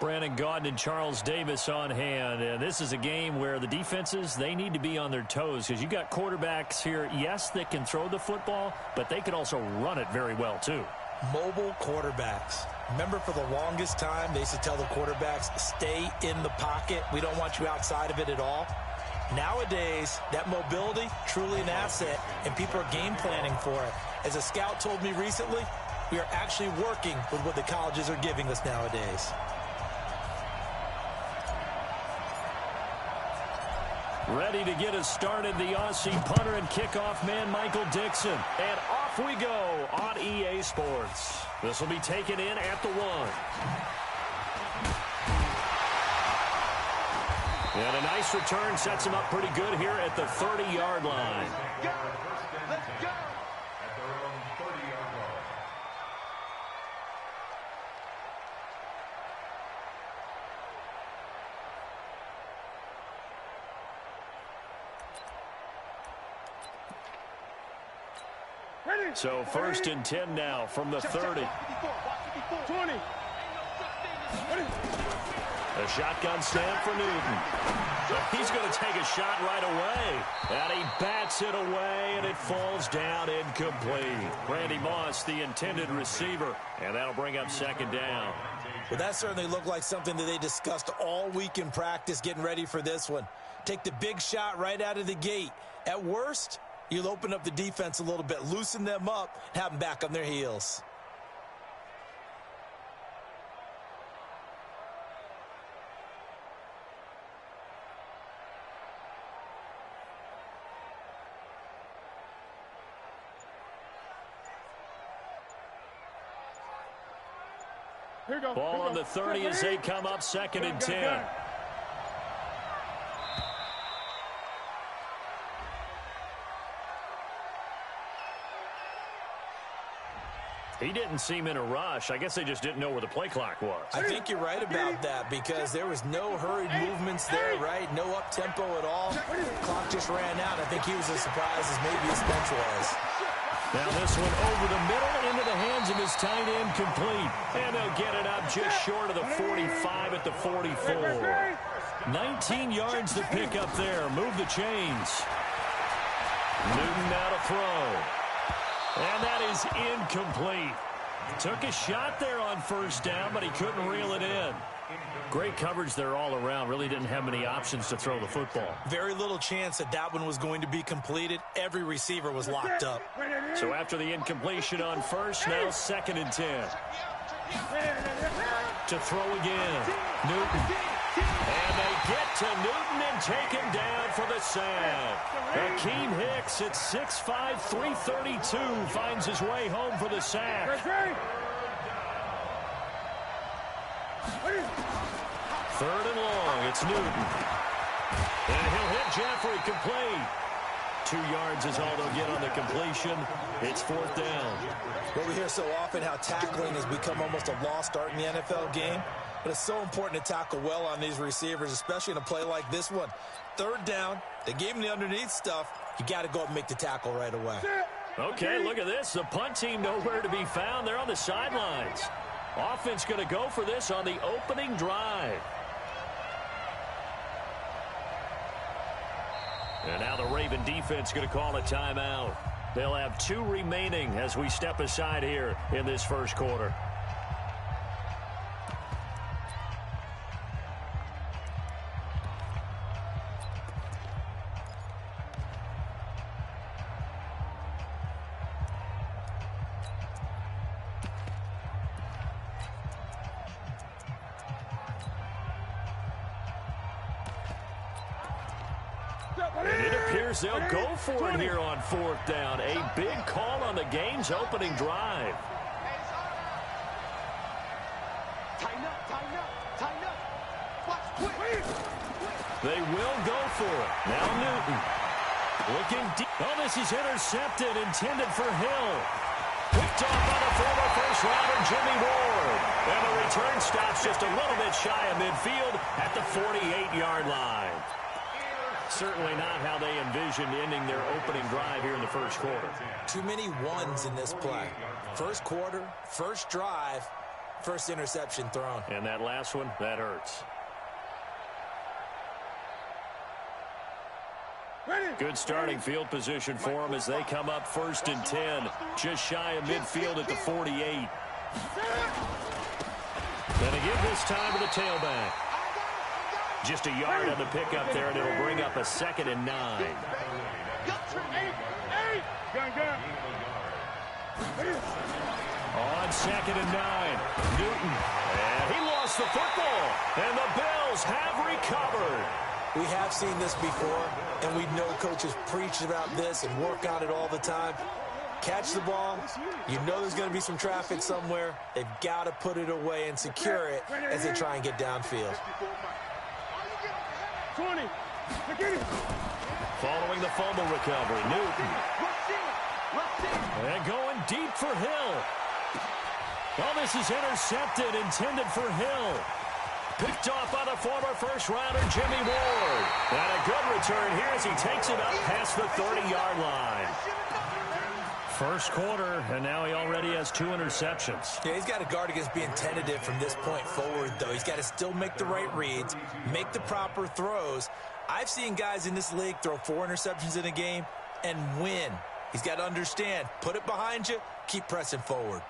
Brandon Gaudin and Charles Davis on hand. And this is a game where the defenses, they need to be on their toes because you got quarterbacks here, yes, that can throw the football, but they can also run it very well too. Mobile quarterbacks. Remember, for the longest time, they used to tell the quarterbacks, stay in the pocket. We don't want you outside of it at all. Nowadays, that mobility, truly an asset, and people are game planning for it. As a scout told me recently, we are actually working with what the colleges are giving us nowadays. Ready to get us started, the Aussie punter and kickoff man, Michael Dixon. And off we go on EA Sports. This will be taken in at the 1. And a nice return sets him up pretty good here at the 30-yard line. Let's go. So 1st and 10 now from the 30. 20. A shotgun snap for Newton. He's going to take a shot right away. And he bats it away, and it falls down incomplete. Randy Moss, the intended receiver. And that'll bring up 2nd down. Well, that certainly looked like something that they discussed all week in practice getting ready for this one. Take the big shot right out of the gate. At worst, you'll open up the defense a little bit, loosen them up, have them back on their heels. Here we go. Ball on the 30 as they come up 2nd and 10. He didn't seem in a rush. I guess they just didn't know where the play clock was. I think you're right about that because there was no hurried movements there, right? No up-tempo at all. Clock just ran out. I think he was as surprised as maybe his bench was. Now this one over the middle into the hands of his tight end, complete. And they'll get it up just short of the 45 at the 44. 19 yards to pick up there. Move the chains. Newton now to throw. And that is incomplete. Took a shot there on 1st down, but he couldn't reel it in. Great coverage there all around. Really didn't have many options to throw the football. Very little chance that that one was going to be completed. Every receiver was locked up. So after the incompletion on 1st, now 2nd and 10. To throw again. Newton. And they get to Newton and take him down for the sack. Akeem Hicks at 6'5", 332 finds his way home for the sack. 3rd and long, it's Newton. And he'll hit Jeffrey, complete. 2 yards is all they'll get on the completion. It's 4th down. Well, we hear so often how tackling has become almost a lost art in the NFL game. But it's so important to tackle well on these receivers, especially in a play like this one. 3rd down, they gave him the underneath stuff. You got to go up and make the tackle right away. Okay, look at this. The punt team nowhere to be found. They're on the sidelines. Offense going to go for this on the opening drive. And now the Raven defense going to call a timeout. They'll have 2 remaining as we step aside here in this 1st quarter. They'll go for it here on 4th down. A big call on the game's opening drive. They will go for it. Now Newton. Looking deep. Oh, this is intercepted, intended for Hill. Picked off by the former 1st rounder, Jimmy Ward. And the return stops just a little bit shy of midfield at the 48-yard line. Certainly not how they envisioned ending their opening drive here in the 1st quarter. Too many ones in this play. 1st quarter, 1st drive, first interception thrown. And that last one, that hurts. Good starting field position for them as they come up 1st and 10. Just shy of midfield at the 48. Gonna give this time to the tailback. Just a yard on the pickup there, and it'll bring up a 2nd and 9. On 2nd and 9, Newton. And he lost the football. And the Bills have recovered. We have seen this before, and we know coaches preach about this and work on it all the time. Catch the ball. You know there's going to be some traffic somewhere. They've got to put it away and secure it as they try and get downfield. 20. Following the fumble recovery, Newton. And going deep for Hill. Well, this is intercepted, intended for Hill. Picked off by the former first-rounder, Jimmy Ward. And a good return here as he takes it up past the 30-yard line. First quarter, and now he already has 2 interceptions. Yeah, he's got to guard against being tentative from this point forward, though. He's got to still make the right reads, make the proper throws. I've seen guys in this league throw 4 interceptions in a game and win. He's got to understand, put it behind you, keep pressing forward.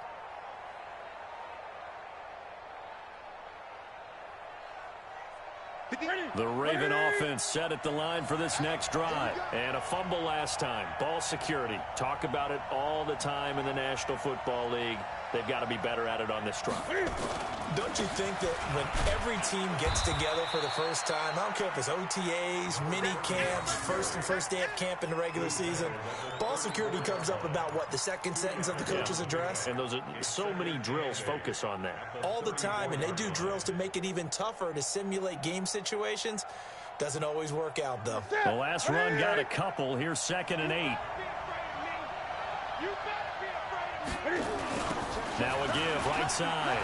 The Raven offense set at the line for this next drive. And a fumble last time. Ball security. Talk about it all the time in the National Football League. They've got to be better at it on this drive. Don't you think that when every team gets together for the first time, I don't care if it's OTAs, mini camps, first day of camp in the regular season, ball security comes up about, what, the second sentence of the coach's address? And those are so many drills focus on that. All the time, and they do drills to make it even tougher to simulate game situations. Doesn't always work out, though. The last run got a couple. Here's 2nd and 8. Now a give, right side.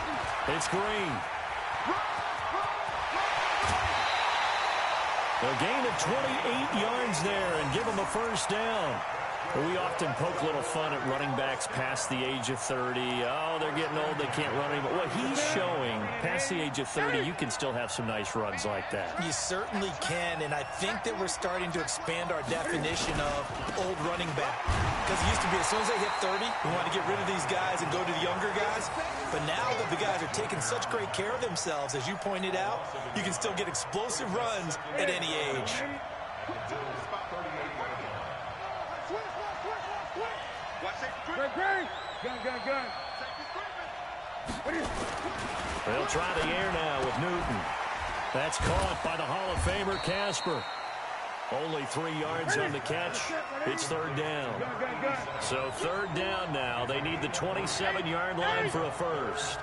It's Green. A gain of 28 yards there and give him a first down. We often poke a little fun at running backs past the age of 30. Oh, they're getting old, they can't run anymore. What he's showing, past the age of 30, you can still have some nice runs like that. You certainly can, and I think that we're starting to expand our definition of old running back. Because it used to be as soon as they hit 30, we want to get rid of these guys and go to the younger guys. But now that the guys are taking such great care of themselves, as you pointed out, you can still get explosive runs at any age. Gun. They'll try the air now with Newton. That's caught by the Hall of Famer Casper. Only 3 yards on the catch. It's 3rd down. So 3rd down now. They need the 27-yard line for a first.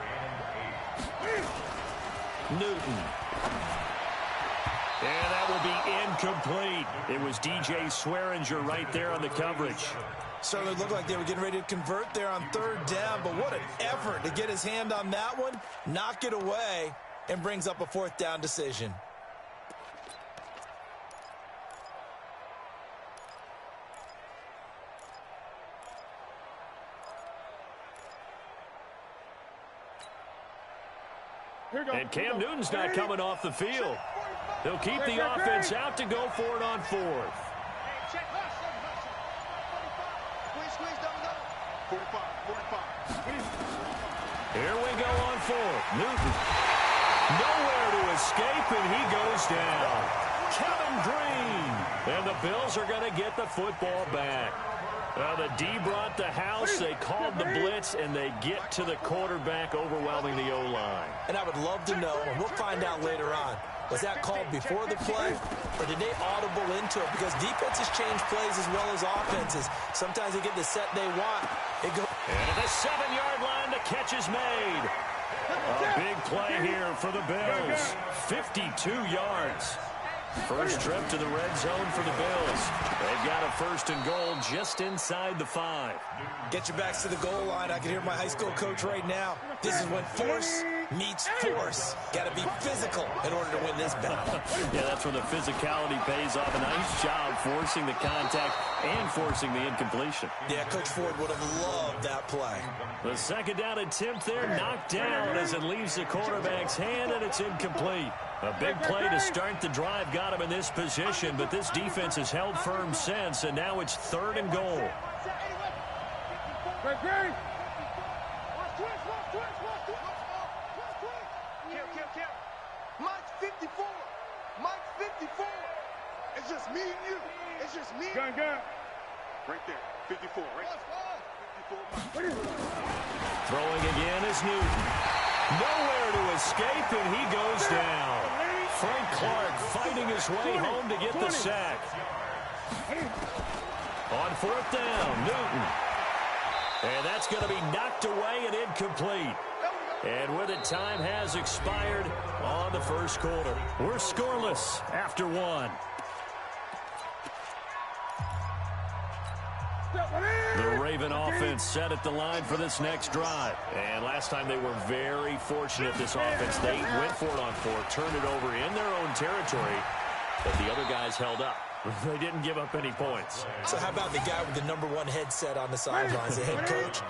Newton. And that will be incomplete. It was DJ Swearinger right there on the coverage. Certainly looked like they were getting ready to convert there on 3rd down, but what an effort to get his hand on that one, knock it away, and brings up a 4th down decision. And Cam Newton's not coming off the field. They'll keep the offense out to go for it on 4th. Here we go on 4th. Newton. Nowhere to escape, and he goes down. Kevin Green. And the Bills are going to get the football back. The D brought the house. They called the blitz, and they get to the quarterback, overwhelming the O-line. And I would love to know, and we'll find out later on, was that called before the play, or did they audible into it? Because defenses change plays as well as offenses. Sometimes they get the set they want. And at the 7-yard line, the catch is made. A big play here for the Bills. 52 yards. First trip to the red zone for the Bills. They've got a 1st and goal just inside the 5. Get your backs to the goal line. I can hear my high school coach right now. This is when force meets force. Got to be physical in order to win this battle. Yeah, that's where the physicality pays off. A nice job forcing the contact and forcing the incompletion. Yeah, Coach Ford would have loved that play. The second down attempt there knocked down as it leaves the quarterback's hand, and it's incomplete. A big play to start the drive got him in this position, but this defense has held firm since, and now it's 3rd and goal. Mike's 54. Mike's 54. It's just me and you. It's just me. Gun. Right there. 54. Right. 54. Throwing again is Newton. Nowhere to escape, and he goes down. Frank Clark fighting his way home to get the sack. On 4th down, Newton. And that's going to be knocked away and incomplete. And with it, time has expired on the first quarter. We're scoreless after 1. The Raven offense set at the line for this next drive. And last time they were very fortunate, this offense. They went for it on 4th, turned it over in their own territory, but the other guys held up. They didn't give up any points. So how about the guy with the #1 headset on the sidelines, the head coach?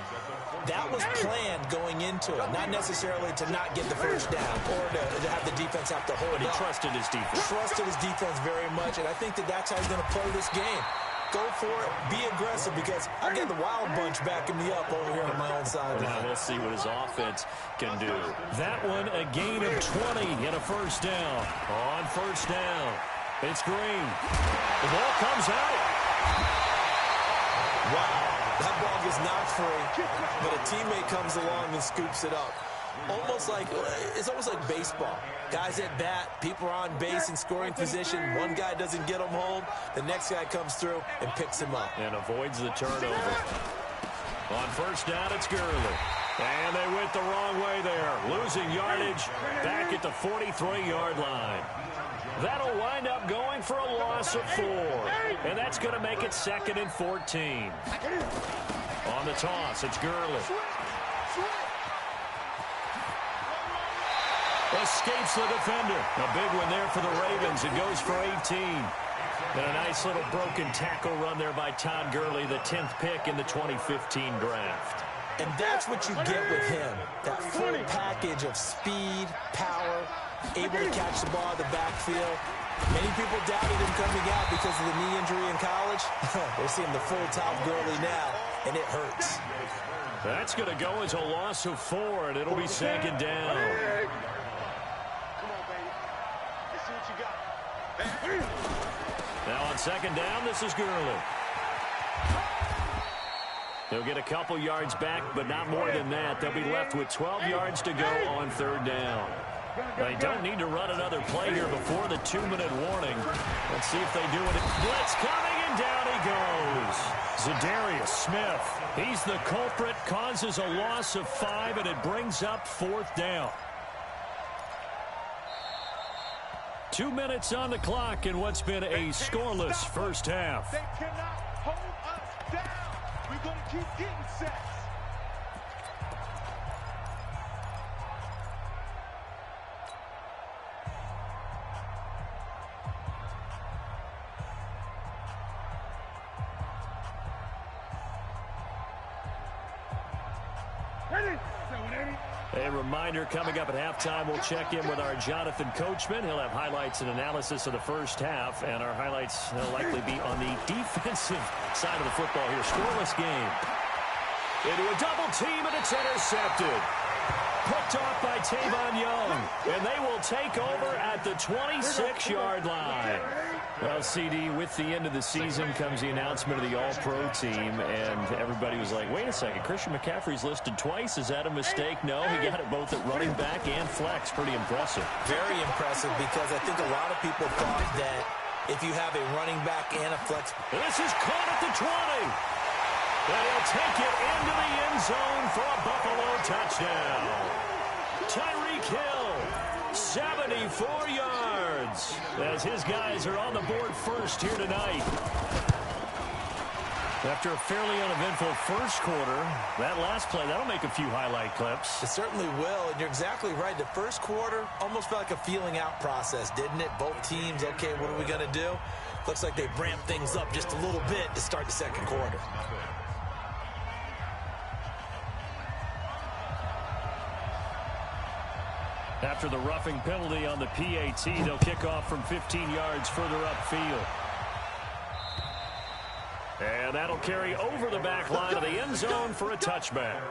That was planned going into it, not necessarily to not get the first down or to have the defense have to hold But he up. trusted his defense. Trusted his defense very much, and I think that's how he's going to play this game. Go for it, be aggressive, because I've got the Wild Bunch backing me up over here on my own sideline. Now we'll see what his offense can do. That one, a gain of 20 and a first down. On first down, it's Green. The ball comes out. Wow, that ball gets knocked free, but a teammate comes along and scoops it up. It's almost like baseball. Guys at bat, people are on base in scoring position. One guy doesn't get him home. The next guy comes through and picks him up. And avoids the turnover. On first down, it's Gurley. And they went the wrong way there. Losing yardage back at the 43-yard line. That'll wind up going for a loss of 4. And that's going to make it 2nd and 14. On the toss, it's Gurley. Escapes the defender. A big one there for the Ravens. It goes for 18. And a nice little broken tackle run there by Todd Gurley, the 10th pick in the 2015 draft. And that's what you get with him. That full package of speed, power, able to catch the ball in the backfield. Many people doubted him coming out because of the knee injury in college. We're seeing the full Todd Gurley now, and it hurts. That's going to go as a loss of 4, and it'll be 2nd down. Now on 2nd down, this is Gurley. They'll get a couple yards back, but not more than that. They'll be left with 12 yards to go on 3rd down. They don't need to run another play here before the 2-minute warning. Let's see if they do it. Blitz coming, and down he goes. Zadarius Smith. He's the culprit, causes a loss of 5, and it brings up 4th down. 2 minutes on the clock in what's been a scoreless first half. They cannot hold us down. We're going to keep getting sacks. A reminder, coming up at halftime, we'll check in with our Jonathan Coachman. He'll have highlights and analysis of the first half, and our highlights will likely be on the defensive side of the football here. Scoreless game. Into a double team, and it's intercepted. Picked off by Tavon Young, and they will take over at the 26-yard line. Well, CD, with the end of the season comes the announcement of the All-Pro team, and everybody was like, wait a second, Christian McCaffrey's listed twice. Is that a mistake? No, he got it both at running back and flex. Pretty impressive. Very impressive, because I think a lot of people thought that if you have a running back and a flex. This is caught at the 20. And he'll take it into the end zone for a Buffalo touchdown. Tyreek Hill, 74 yards, as his guys are on the board first here tonight. After a fairly uneventful first quarter, that last play, that'll make a few highlight clips. It certainly will, and you're exactly right. The first quarter almost felt like a feeling out process, didn't it? Both teams, okay, what are we going to do? Looks like they ramped things up just a little bit to start the second quarter. After the roughing penalty on the PAT, they'll kick off from 15 yards further upfield. And that'll carry over the back line of the end zone for a touchback.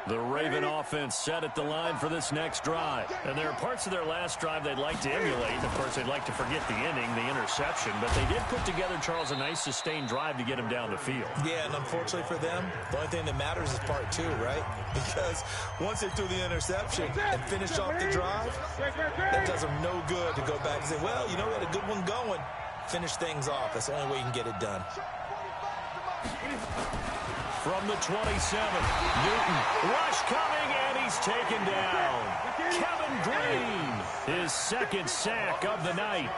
The Raven offense set at the line for this next drive. And there are parts of their last drive they'd like to emulate. Of course, they'd like to forget the inning, the interception. But they did put together, Charles, a nice sustained drive to get him down the field. Yeah, and unfortunately for them, the only thing that matters is part two, right? Because once they threw the interception and finished off the drive, that does them no good to go back and say, well, you know, we had a good one going. Finish things off. That's the only way you can get it done. From the 27, Newton, rush coming, and he's taken down. Kevin Green, his second sack of the night.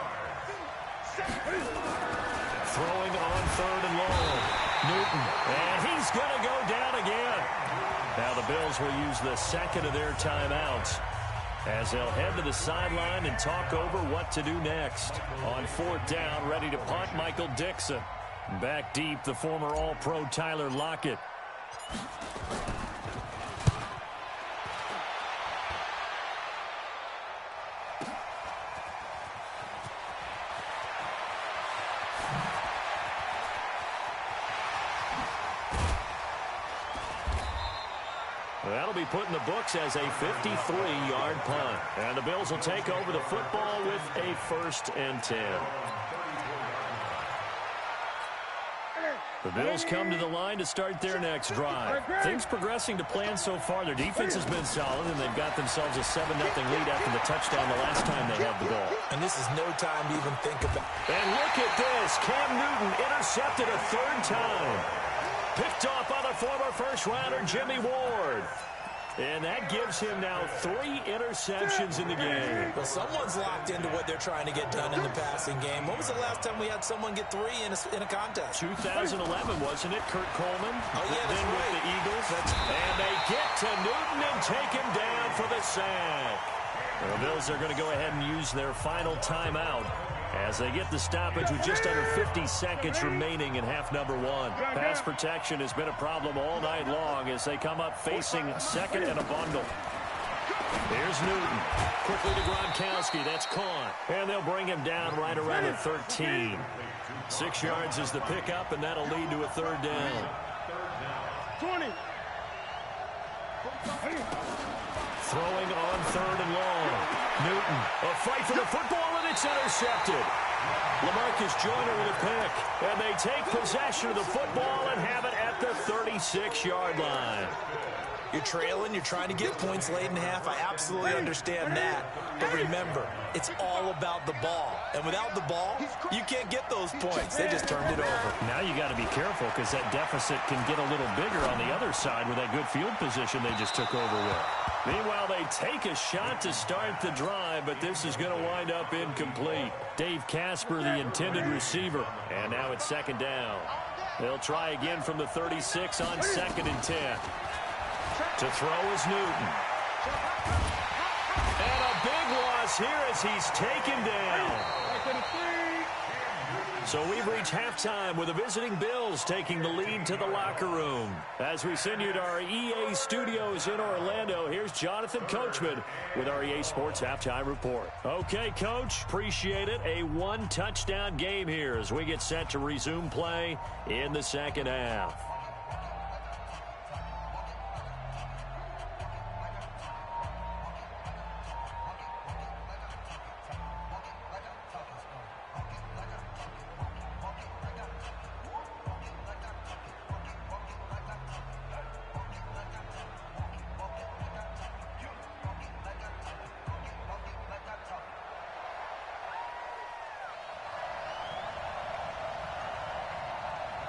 Throwing on third and long. Newton, and he's going to go down again. Now the Bills will use the second of their timeouts as they'll head to the sideline and talk over what to do next. On fourth down, ready to punt, Michael Dixon. Back deep, the former All-Pro Tyler Lockett. That'll be put in the books as a 53-yard punt. And the Bills will take over the football with a 1st and 10. The Bills come to the line to start their next drive. Things progressing to plan so far. Their defense has been solid, and they've got themselves a 7-0 lead after the touchdown the last time they had the ball. And this is no time to even think about. And look at this. Cam Newton intercepted a 3rd time. Picked off by the former first-rounder Jimmy Ward. And that gives him now 3 interceptions in the game. Well, someone's locked into what they're trying to get done in the passing game. When was the last time we had someone get 3 in a contest? 2011, wasn't it? Kurt Coleman. Oh, yeah, that's then right. with the Eagles. And they get to Newton and take him down for the sack. The Bills are going to go ahead and use their final timeout as they get the stoppage with just under 50 seconds remaining in half number 1. Pass protection has been a problem all night long as they come up facing second and a bundle. Here's Newton. Quickly to Gronkowski. That's caught. And they'll bring him down right around the 13. 6 yards is the pickup, and that'll lead to a 3rd down. 20. Throwing on 3rd and long. Newton, a fight for the football, and it's intercepted. LaMarcus Joyner with a pick. And they take possession of the football and have it at the 36-yard line. You're trailing. You're trying to get points late in half. I absolutely understand that. But remember, it's all about the ball. And without the ball, you can't get those points. They just turned it over. Now you got to be careful because that deficit can get a little bigger on the other side with that good field position they just took over with. Meanwhile, they take a shot to start the drive, but this is going to wind up incomplete. Dave Casper, the intended receiver. And now it's 2nd down. They'll try again from the 36 on 2nd and 10. To throw is Newton. And a big loss here as he's taken down. So we've reached halftime with the visiting Bills taking the lead to the locker room. As we send you to our EA studios in Orlando, here's Jonathan Coachman with our EA Sports Halftime Report. Okay, Coach, appreciate it. A 1-touchdown game here as we get set to resume play in the second half.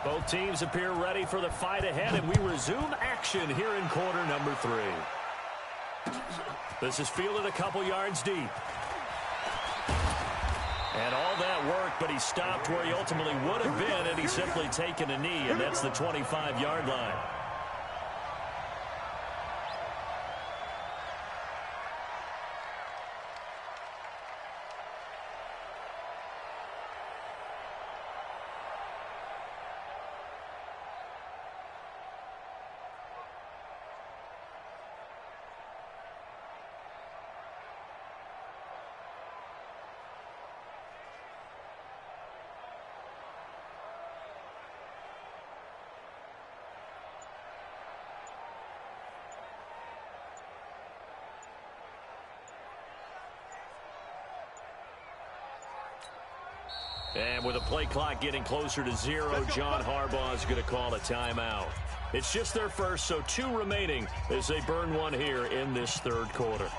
Both teams appear ready for the fight ahead, and we resume action here in quarter number 3. This is fielded a couple yards deep. And all that work, but he stopped where he ultimately would have been, and he's simply taken a knee, and that's the 25-yard line. And with the play clock getting closer to 0, John Harbaugh is going to call a timeout. It's just their first, so 2 remaining as they burn one here in this third quarter.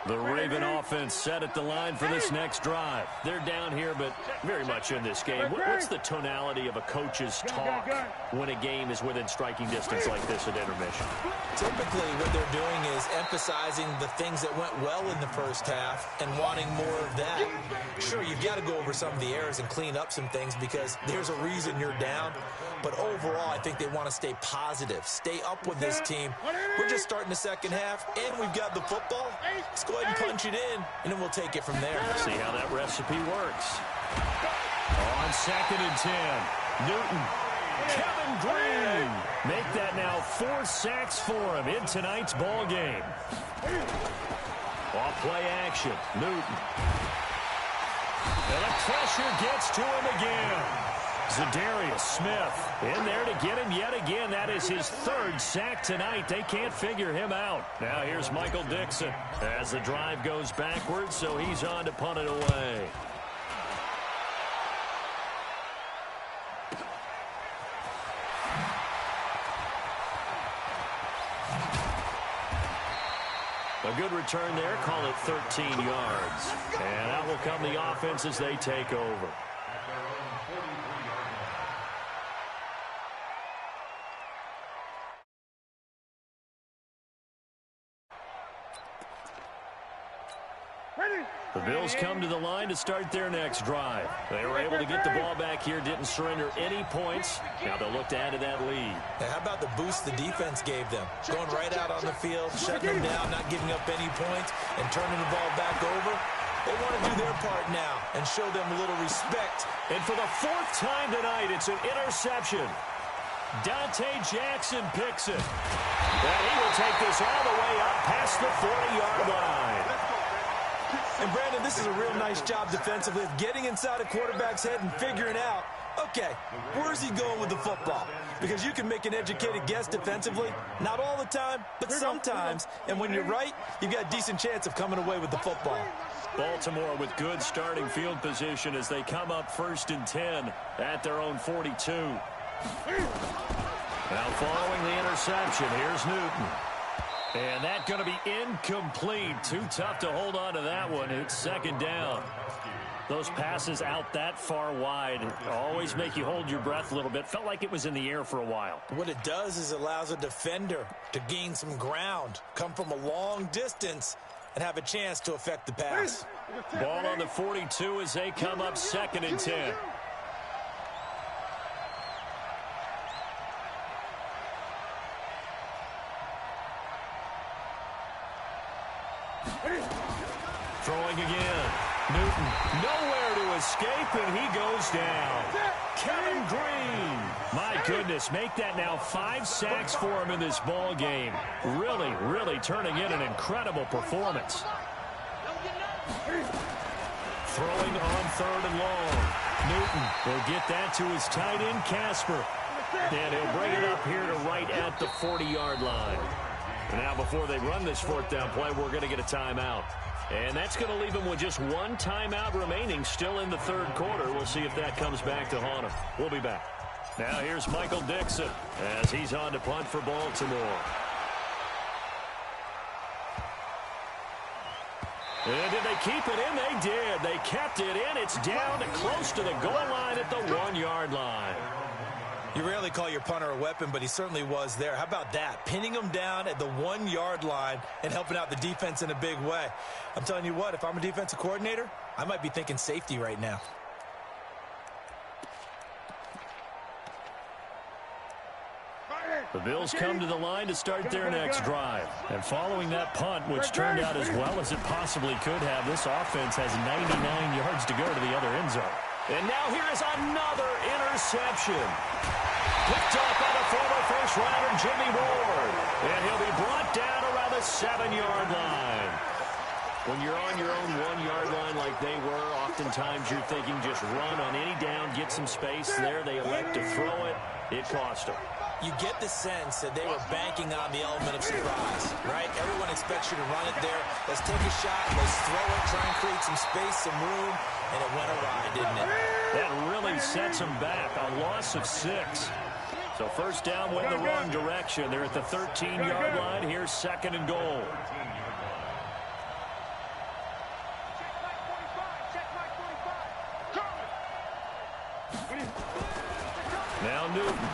The Raven offense set at the line for this next drive. They're down here, but very much in this game. What's the tonality of a coach's talk when a game is within striking distance like this at intermission? Typically, what they're doing is emphasizing the things that went well in the first half and wanting more of that. Sure, you've got to go over some of the errors and clean up some things because there's a reason you're down. But overall, I think they want to stay positive, stay up with this team. We're just starting the second half, and we've got the football. Let's go ahead and punch it in, and then we'll take it from there. See how that recipe works. On 2nd and 10, Newton. Kevin Green. Make that now 4 sacks for him in tonight's ball game. Off play action, Newton. And the pressure gets to him again. Za'Darius Smith in there to get him yet again. That is his 3rd sack tonight. They can't figure him out. Now here's Michael Dixon as the drive goes backwards, so he's on to punt it away. A good return there, call it 13 yards. And out will come the offense as they take over. The Bills come to the line to start their next drive. They were able to get the ball back here, didn't surrender any points. Now they'll look to add to that lead. Now, how about the boost the defense gave them? Going right out on the field, shutting them down, not giving up any points, and turning the ball back over. They want to do their part now and show them a little respect. And for the 4th time tonight, it's an interception. Dante Jackson picks it. And he will take this all the way up past the 40-yard line. And, Brandon, this is a real nice job defensively of getting inside a quarterback's head and figuring out, okay, where's he going with the football? Because you can make an educated guess defensively, not all the time, but sometimes. And when you're right, you've got a decent chance of coming away with the football. Baltimore with good starting field position as they come up 1st and 10 at their own 42. Now following the interception, here's Newton. And that's going to be incomplete. Too tough to hold on to that one. It's 2nd down. Those passes out that far wide always make you hold your breath a little bit. Felt like it was in the air for a while. What it does is it allows a defender to gain some ground, come from a long distance, and have a chance to affect the pass. Ball on the 42 as they come up 2nd and 10. Throwing again. Newton nowhere to escape, and he goes down. Kevin Green. My goodness, make that now 5 sacks for him in this ball game. Really, really turning in an incredible performance. Throwing on 3rd and long. Newton will get that to his tight end, Casper. And he'll bring it up here to right at the 40-yard line. Now, before they run this 4th down play, we're going to get a timeout. And that's going to leave him with just 1 timeout remaining still in the 3rd quarter. We'll see if that comes back to haunt him. We'll be back. Now here's Michael Dixon as he's on to punt for Baltimore. And did they keep it in? They did. They kept it in. It's down to close to the goal line at the 1-yard line. You rarely call your punter a weapon, but he certainly was there. How about that? Pinning him down at the 1-yard line and helping out the defense in a big way. I'm telling you what, if I'm a defensive coordinator, I might be thinking safety right now. The Bills come to the line to start their next drive. And following that punt, which turned out as well as it possibly could have, this offense has 99 yards to go to the other end zone. And now here is another interception. Picked up by the former first-rounder Jimmy Ward. And he'll be brought down around the 7-yard line. When you're on your own 1-yard line like they were, oftentimes you're thinking just run on any down, get some space. There they elect to throw it. It cost them. You get the sense that they were banking on the element of surprise, right? Everyone expects you to run it there. Let's take a shot. Let's throw it, try and create some space, some room, and it went awry, didn't it? That really sets them back. A loss of 6. So first down went the wrong direction. They're at the 13-yard line. Here's 2nd and goal. Now Newton.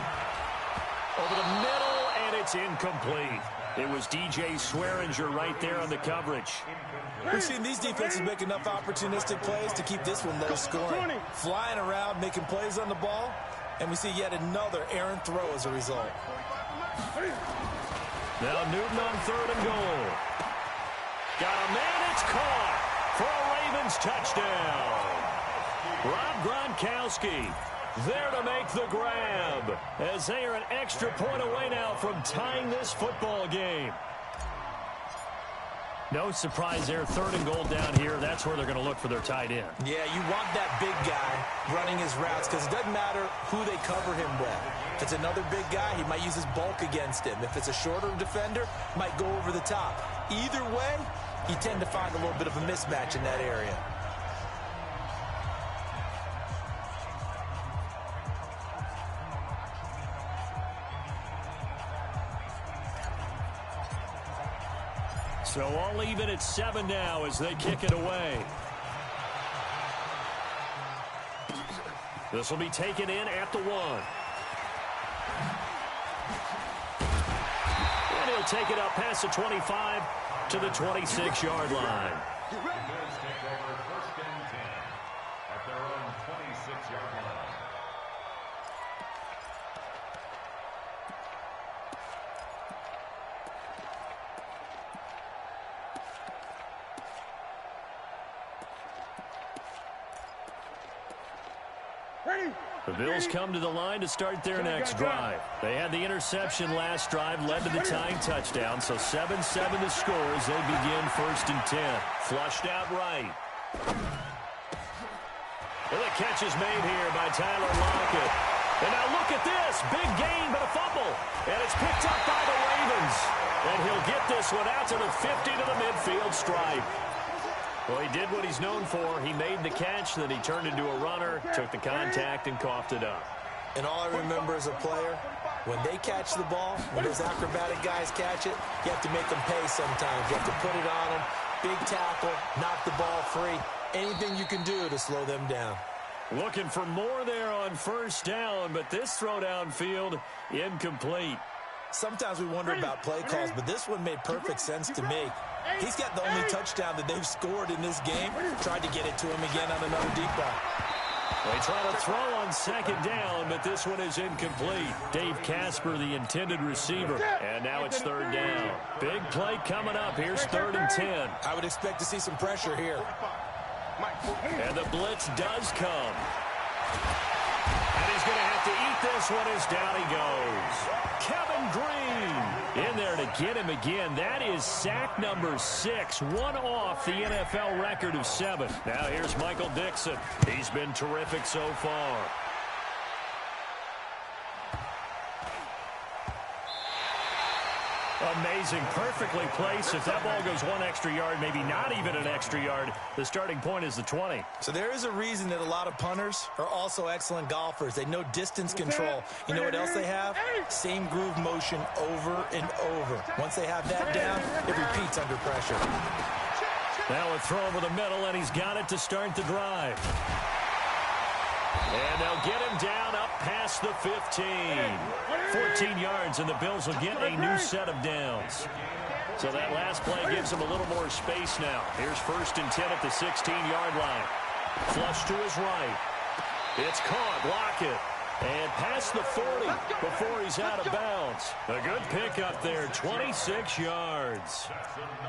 Over the middle, and it's incomplete. It was DJ Swearinger right there on the coverage. We've seen these defenses make enough opportunistic plays to keep this one low scoring. Flying around, making plays on the ball, and we see yet another errant throw as a result. Now Newton on 3rd and goal. Got a man, it's caught for a Ravens touchdown. Rob Gronkowski there to make the grab, as they are an extra point away now from tying this football game. No surprise there, 3rd and goal down here. That's where they're going to look for their tight end. Yeah, you want that big guy running his routes because it doesn't matter who they cover him with. If it's another big guy, he might use his bulk against him. If it's a shorter defender, might go over the top. Either way, you tend to find a little bit of a mismatch in that area. So all even at 7 now as they kick it away. This will be taken in at the 1. And he'll take it up past the 25 to the 26-yard line. Bills take over 1st and 10 at their own 26-yard line. The Bills come to the line to start their next drive. They had the interception last drive, led to the tying touchdown, so 7-7 the score as they begin 1st and 10. Flushed out right. And the catch is made here by Tyler Lockett. And now look at this. Big gain, but a fumble. And it's picked up by the Ravens. And he'll get this one out to the 50 to the midfield stripe. Well, he did what he's known for. He made the catch, then he turned into a runner, took the contact, and coughed it up. And all I remember as a player, when they catch the ball, when those acrobatic guys catch it, you have to make them pay sometimes. You have to put it on them. Big tackle, knock the ball free. Anything you can do to slow them down. Looking for more there on 1st down, but this throw downfield, incomplete. Sometimes we wonder about play calls, but this one made perfect sense to me. He's got the only touchdown that they've scored in this game. Tried to get it to him again on another deep ball. They try to throw on 2nd down, but this one is incomplete. Dave Casper, the intended receiver. And now it's 3rd down. Big play coming up. Here's 3rd and 10. I would expect to see some pressure here. And the blitz does come. And he's going to have to eat this one as down he goes. Kevin Green in there to get him again. That is sack number 6, one off the NFL record of 7. Now here's Michael Dixon. He's been terrific so far. Amazing, perfectly placed. If that ball goes 1 extra yard, maybe not even an extra yard, the starting point is the 20. So there is a reason that a lot of punters are also excellent golfers. They know distance control. You know what else they have? Same groove motion over and over. Once they have that down, it repeats under pressure. Now a throw over the middle, and he's got it to start the drive. And they'll get him down up past the 15. 14 yards, and the Bills will get a new set of downs. So that last play gives them a little more space now. Here's 1st and 10 at the 16-yard line. Flush to his right. It's caught. Lockett. And past the 40 before he's out of bounds. A good pickup there, 26 yards.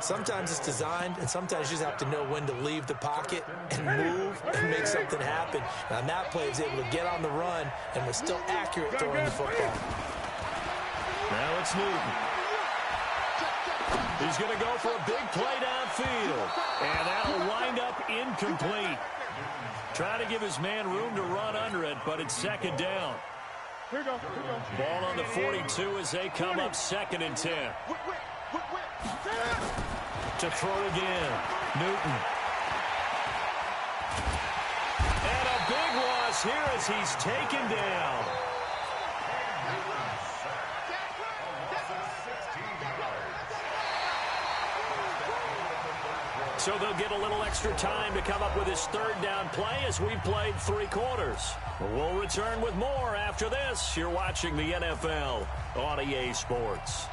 Sometimes it's designed, and sometimes you just have to know when to leave the pocket and move and make something happen. And on that play, he was able to get on the run and was still accurate throwing the football. Now it's Newton. He's going to go for a big play downfield. And that'll wind up incomplete. Try to give his man room to run under it, but it's 2nd down. Ball on the 42 as they come up 2nd and 10. To throw again. Newton. And a big loss here as he's taken down. So they'll get a little extra time to come up with his 3rd down play as we've played 3 quarters. We'll return with more after this. You're watching the NFL on EA Sports.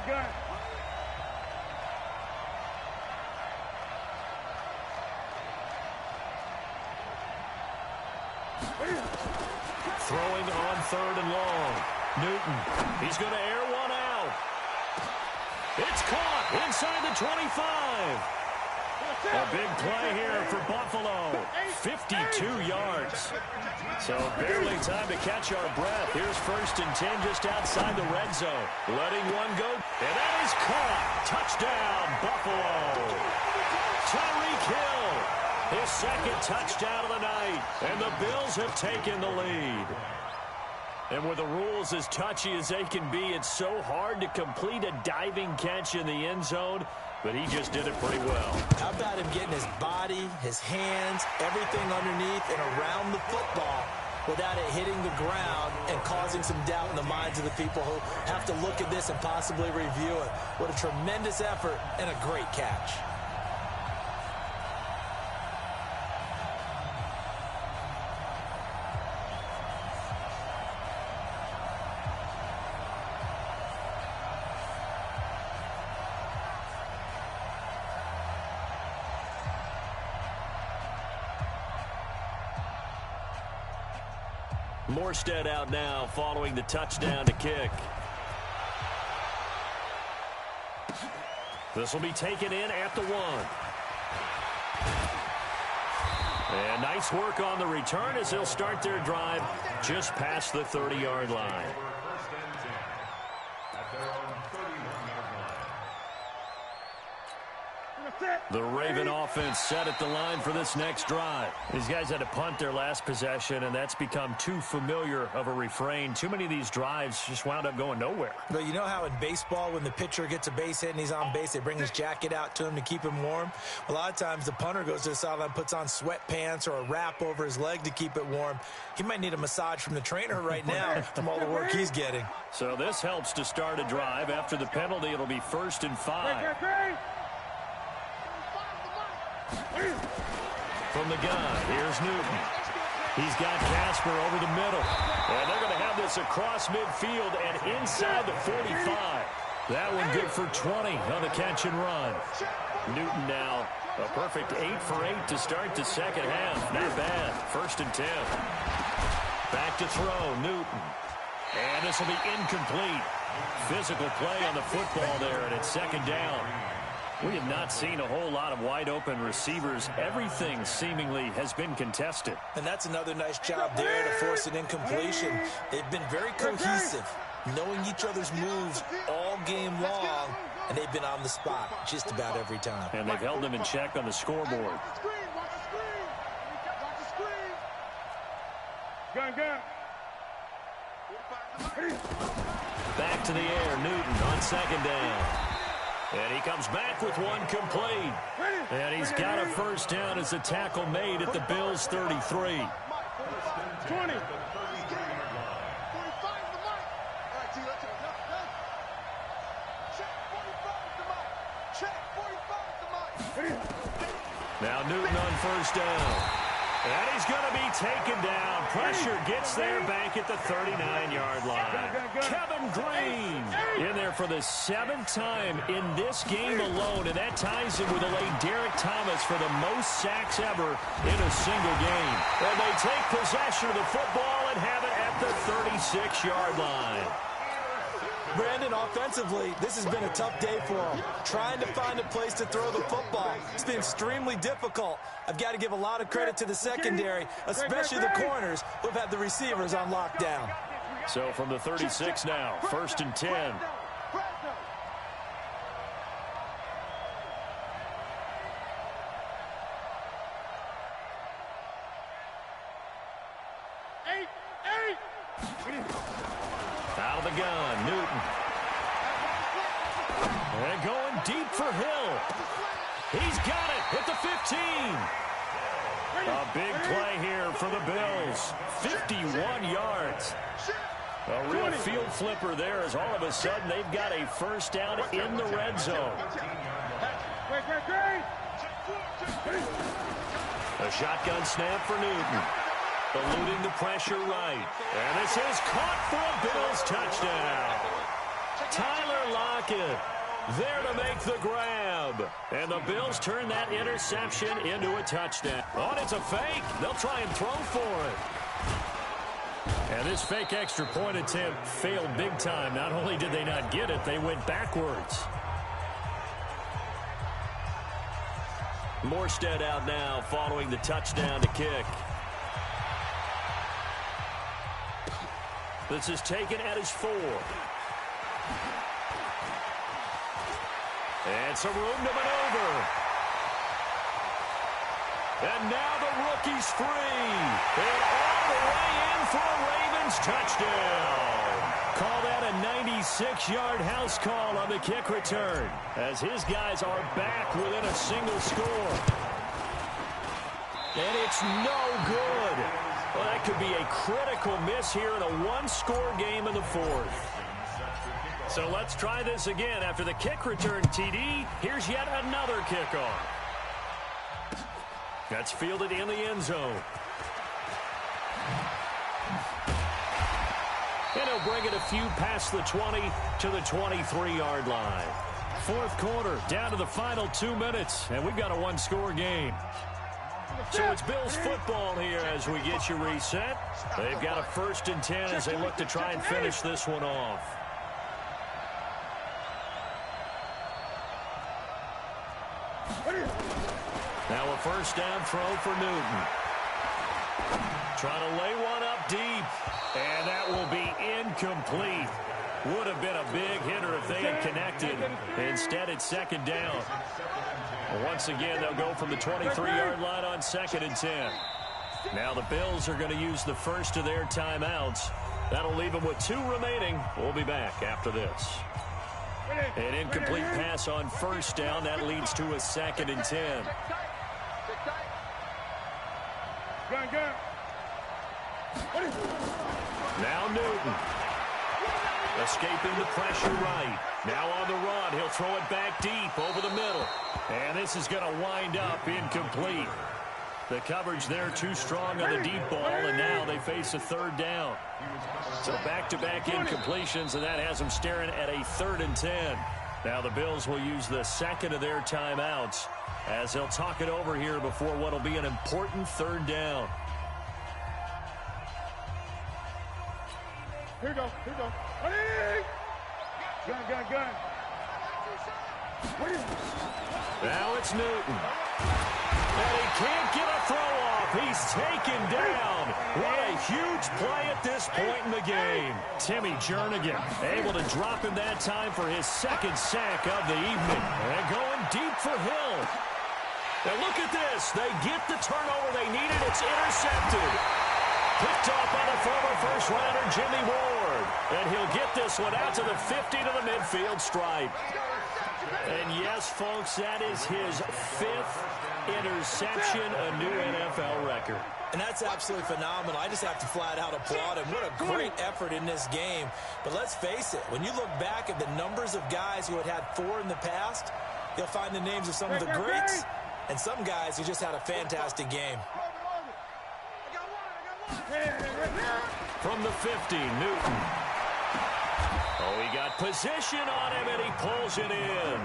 Gun. Throwing on 3rd and long. Newton. He's going to air one out. It's caught inside the 25. A big play here for Buffalo. 52 yards. So barely time to catch our breath. Here's 1st and 10 just outside the red zone. Letting one go. And that is caught. Touchdown, Buffalo. Tyreek Hill. His 2nd touchdown of the night. And the Bills have taken the lead. And with the rules as touchy as they can be, it's so hard to complete a diving catch in the end zone, but he just did it pretty well. How about him getting his body, his hands, everything underneath and around the football without it hitting the ground and causing some doubt in the minds of the people who have to look at this and possibly review it. What a tremendous effort and a great catch. Morstead out now following the touchdown to kick. This will be taken in at the 1. And nice work on the return as they'll start their drive just past the 30-yard line. The Raven offense set at the line for this next drive. These guys had to punt their last possession, and that's become too familiar of a refrain. Too many of these drives just wound up going nowhere. But you know how in baseball, when the pitcher gets a base hit and he's on base, they bring his jacket out to him to keep him warm? A lot of times the punter goes to the sideline, puts on sweatpants or a wrap over his leg to keep it warm. He might need a massage from the trainer right now from all the work he's getting. So this helps to start a drive. After the penalty, it'll be 1st and 5. From the gun, here's Newton. He's got Casper over the middle. And they're going to have this across midfield and inside the 45. That one good for 20 on the catch and run. Newton now a perfect 8 for 8 to start the second half. Not bad. 1st and 10. Back to throw, Newton. And this will be incomplete. Physical play on the football there, and it's 2nd down. We have not seen a whole lot of wide-open receivers. Everything seemingly has been contested. And that's another nice job there to force an incompletion. They've been very cohesive, knowing each other's moves all game long, and they've been on the spot just about every time. And they've held them in check on the scoreboard. Gun. Back to the air, Newton on 2nd down. And he comes back with one complete. And he's got a first down as a tackle made at the Bills' 33. 20. Now Newton on first down. And he's going to be taken down. Pressure gets there back at the 39-yard line. Kevin Green in there for the 7th time in this game alone. And that ties him with a late Derek Thomas for the most sacks ever in a single game. And they take possession of the football and have it at the 36-yard line. Brandon, offensively, this has been a tough day for him. Trying to find a place to throw the football. It's been extremely difficult. I've got to give a lot of credit to the secondary, especially the corners who have had the receivers on lockdown. So from the 36 now, 1st and 10. Out of the gun, Newton. And going deep for Hill. He's got it at the 15. A big play here for the Bills. 51 yards. A real field flipper there as all of a sudden they've got a first down in the red zone. A shotgun snap for Newton. Eluding the pressure right. And this is caught for a Bills touchdown. Tyler Lockett there to make the grab. And the Bills turn that interception into a touchdown. Oh, it's a fake. They'll try and throw for it. And this fake extra point attempt failed big time. Not only did they not get it, they went backwards. Morstead out now following the touchdown to kick. This is taken at his 4. And some room to maneuver. And now the rookie's free. And all the way in for a Ravens touchdown. Call that a 96-yard house call on the kick return, as his guys are back within a single score. And it's no good. Well, that could be a critical miss here in a one-score game in the 4th. So let's try this again. After the kick return, TD, here's yet another kickoff. That's fielded in the end zone. And he'll bring it a few past the 20 to the 23-yard line. 4th quarter, down to the final 2 minutes, and we've got a one-score game. So it's Bills football here as we get you reset. They've got a 1st and 10 as they look to try and finish this one off. Now a first down throw for Newton. Trying to lay one up deep. And that will be incomplete. Would have been a big hitter if they had connected. Instead, it's 2nd down. Once again, they'll go from the 23-yard line on 2nd and 10. Now the Bills are going to use the first of their timeouts. That'll leave them with 2 remaining. We'll be back after this. An incomplete pass on first down. That leads to a 2nd and 10. Now Newton. Escaping the pressure right. Now on the run. He'll throw it back deep over the middle. And this is going to wind up incomplete. The coverage there too strong on the deep ball, and now they face a 3rd down. So back-to-back incompletions, and that has them staring at a 3rd and 10. Now the Bills will use the 2nd of their timeouts as they'll talk it over here before what will be an important 3rd down. Here we go. Gun. Now it's Newton. And he can't get a throw off. He's taken down. What a huge play at this point in the game. Timmy Jernigan able to drop him that time for his 2nd sack of the evening. And going deep for Hill. And look at this. They get the turnover they needed. It's intercepted. Picked off by the former first-rounder Jimmy Ward. And he'll get this one out to the 50 to the midfield stripe. And yes, folks, that is his 5th interception, a new NFL record. And that's absolutely phenomenal. I just have to flat out applaud him. What a great effort in this game. But let's face it, when you look back at the numbers of guys who had 4 in the past, you'll find the names of some of the greats and some guys who just had a fantastic game. From the 50, Newton. Oh, he got position on him, and he pulls it in.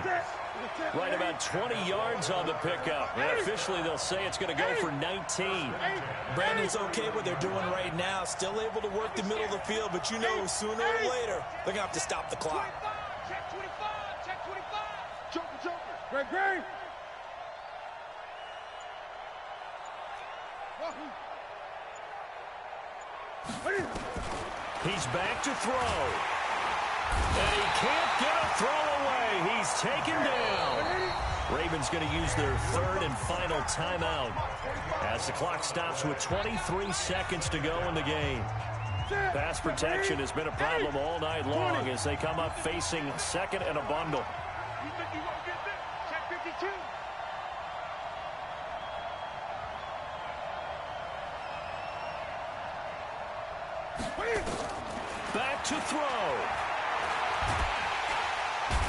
Right about 20 yards on the pickup. And officially, they'll say it's going to go for 19. Brandon, it's okay what they're doing right now. Still able to work the middle of the field, but you know sooner or later, they're going to have to stop the clock. Check 25, check 25. Joker. Great. He's back to throw. And he can't get a throw away. He's taken down. Ravens going to use their 3rd and final timeout as the clock stops with 23 seconds to go in the game. Pass protection has been a problem all night long as they come up facing 2nd and a bundle. Check 52. Back to throw.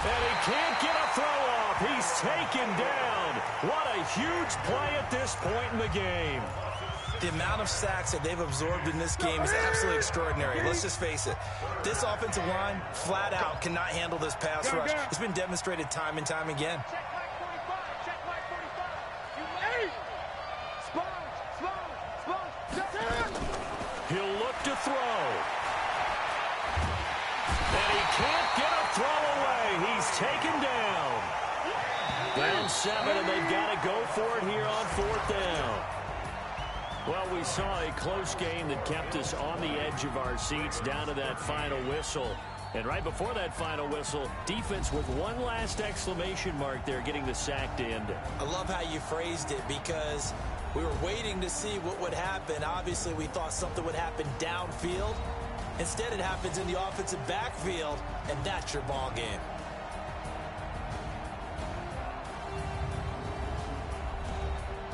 And he can't get a throw off. He's taken down. What a huge play at this point in the game. The amount of sacks that they've absorbed in this game is absolutely extraordinary. Let's just face it. This offensive line, flat out, cannot handle this pass rush. It's been demonstrated time and time again. Check like 45. Check like 45. You eight. Sponge. He'll look to throw. And he can't get a throw away. He's taken down. Down 7, and they've got to go for it here on 4th down. Well, we saw a close game that kept us on the edge of our seats down to that final whistle. And right before that final whistle, defense with one last exclamation mark there, getting the sack to end it. I love how you phrased it because we were waiting to see what would happen. Obviously, we thought something would happen downfield. Instead, it happens in the offensive backfield, and that's your ball game.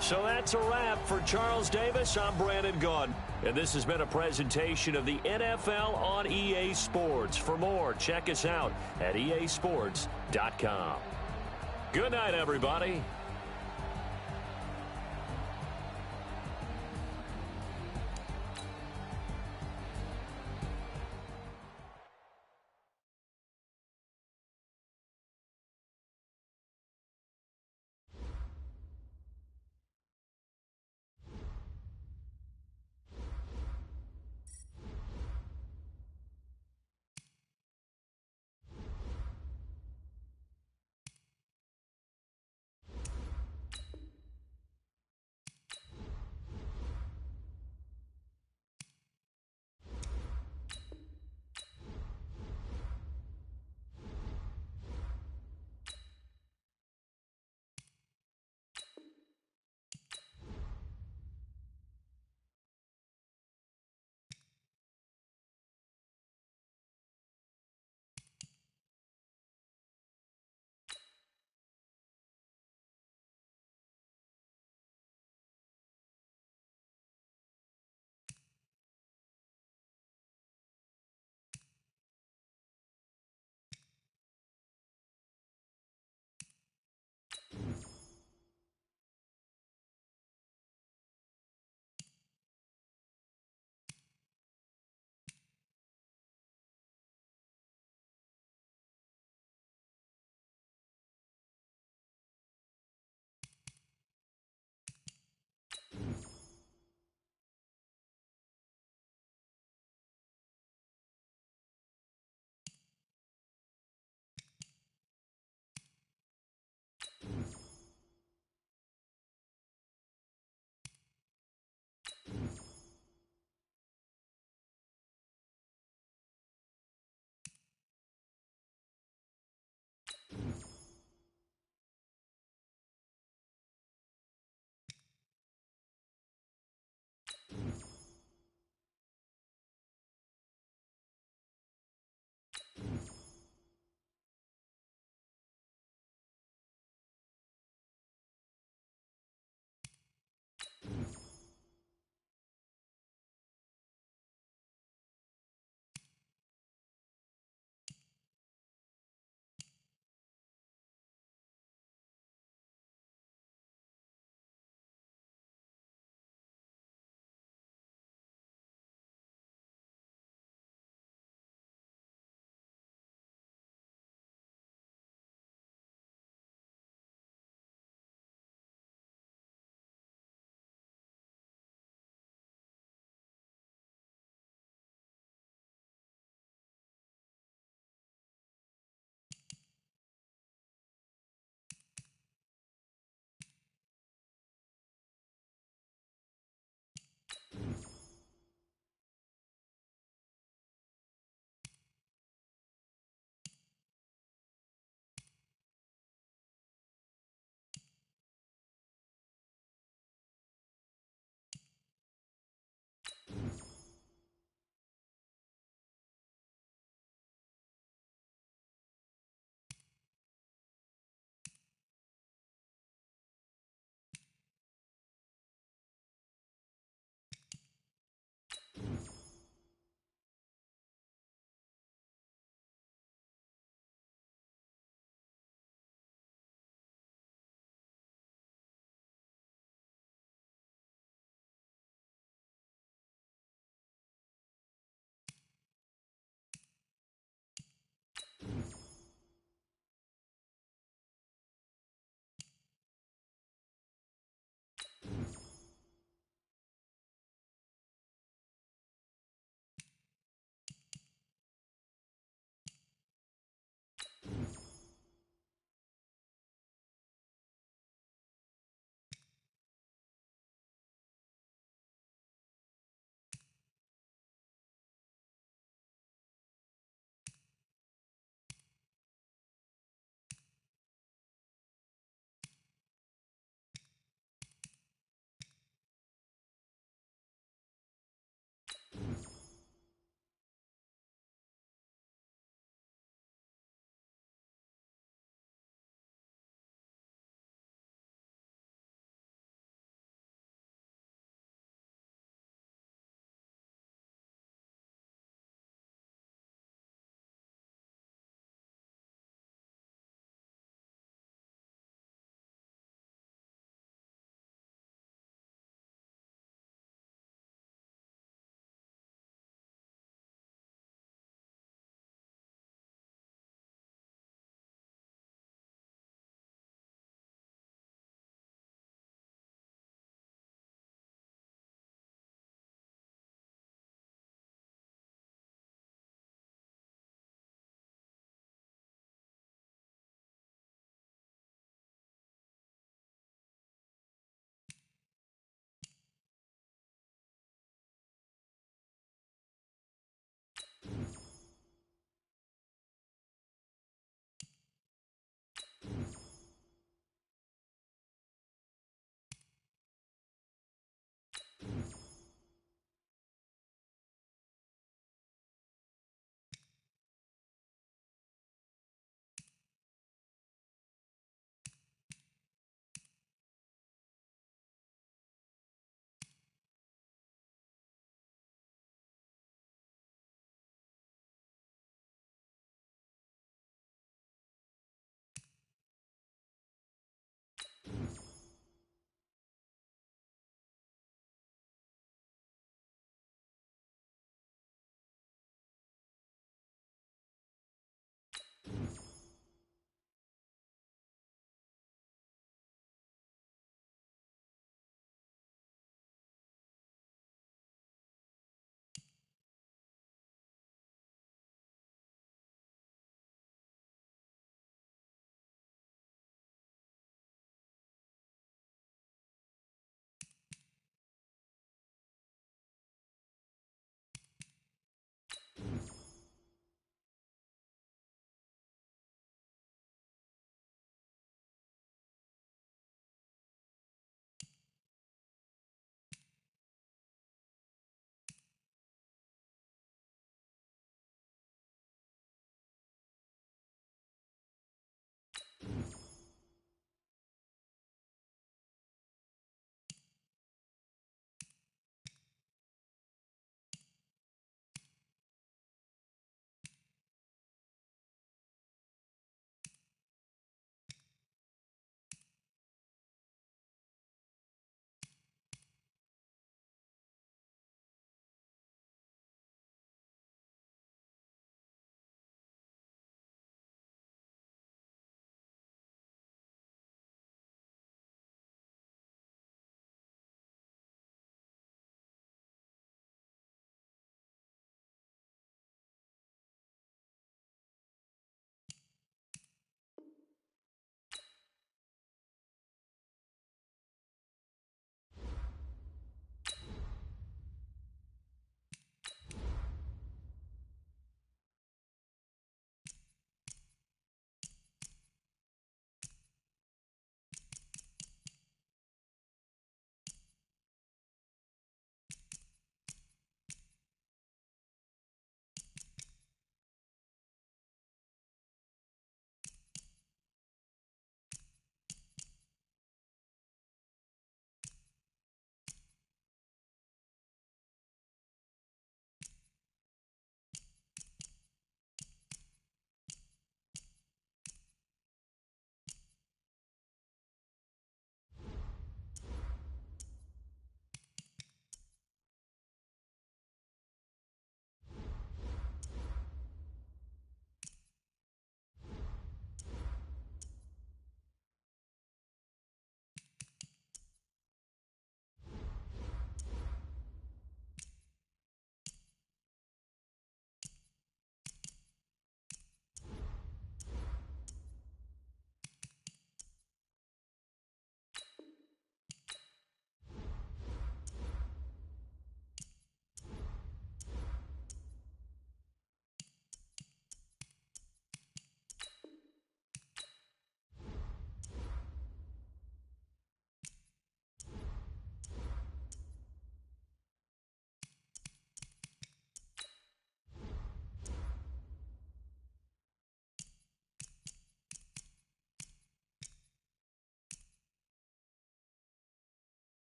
So that's a wrap for Charles Davis. I'm Brandon Gaudin, and this has been a presentation of the NFL on EA Sports. For more, check us out at easports.com. Good night, everybody.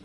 You